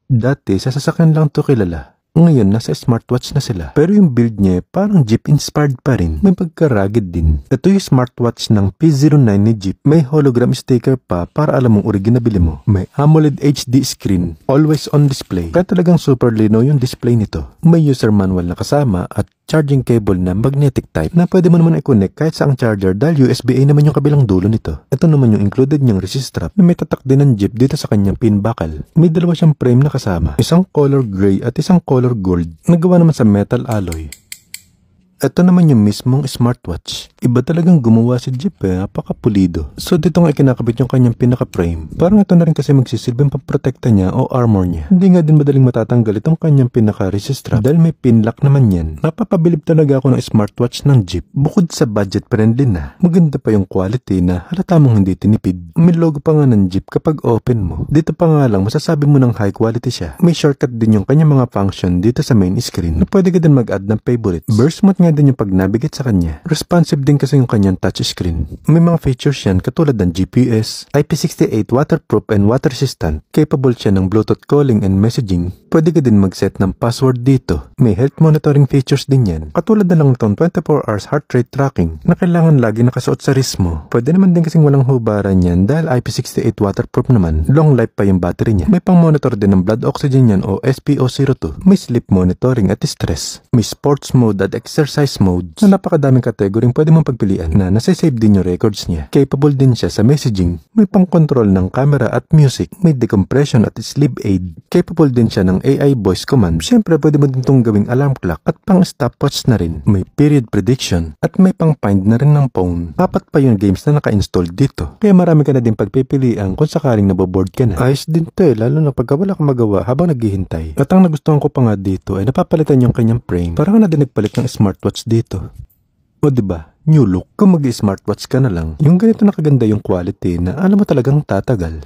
Dati sa sasakyan lang to kilala. Ngayon nasa smartwatch na sila. Pero yung build niya parang Jeep inspired pa rin. May pagka-rugged din. Ito yung smartwatch ng P09 ni Jeep. May hologram sticker pa para alam mong uri ginabili mo. May AMOLED HD screen. Always on display. Kaya talagang super linaw yung display nito. May user manual na kasama at charging cable na magnetic type na pwede mo naman i-connect kahit sa ang charger dahil USB-A naman yung kabilang dulo nito. Ito naman yung included niyang resist strap na may tatak din ng Jeep dito sa kanyang pin buckle. May dalawa siyang frame na kasama. Isang color gray at isang color gold. Nagawa naman sa metal alloy. Ito naman yung mismong smartwatch. Iba talagang gumawa si Jeep napakapulido. So dito nga ikinakabit yung kanyang pinaka-frame. Parang ito na rin kasi magsisilbing pamprotekta niya o armor niya. Hindi nga din madaling matatanggal itong kanyang pinaka-resist strap dahil may pin lock naman yan. Napapabilib talaga ako ng smartwatch ng Jeep. Bukod sa budget friendly na, maganda pa yung quality na halata mong hindi tinipid. May logo pa nga ng Jeep kapag open mo. Dito pa nga lang masasabi mo ng high quality siya. May shortcut din yung kanyang mga function dito sa main screen na pwede ka din mag-add ng favorites. Burst mode nga din yung pag-navigate sa kanya. Responsive din kasi yung kanyang touchscreen. May mga features yan katulad ng GPS, IP68 waterproof and water resistant. Capable siya ng Bluetooth calling and messaging. Pwede ka din mag-set ng password dito. May health monitoring features din yan. Katulad na lang itong 24 hours heart rate tracking na kailangan lagi nakasuot sa wrist mo. Pwede naman din kasing walang hubaran yan dahil IP68 waterproof naman. Long life pa yung battery niya. May pang-monitor din ng blood oxygen yan o SpO02. May sleep monitoring at stress. May sports mode at exercise mode na napakadaming kategoring pwede mong pagpilian na nasa-save din yung records niya. Capable din siya sa messaging. May pang-control ng camera at music. May decompression at sleep aid. Capable din siya ng AI voice command. Siyempre pwede mo din itong gawing alarm clock at pang-stopwatch na rin. May period prediction at may pang-find na rin ng phone. Apat pa yung games na naka-install dito. Kaya marami ka na din pagpipilian kung sakaling naboboard ka na. Ayos din to lalo na pagka wala kang magawa habang naghihintay. At ang nagustuhan ko pa nga dito ay napapalitan yung kanyang frame. Parang na din nagpalit ng smartwatch dito. O diba, new look. Kung mag-smartwatch ka na lang, yung ganito na kaganda yung quality na alam mo talagang tatagal.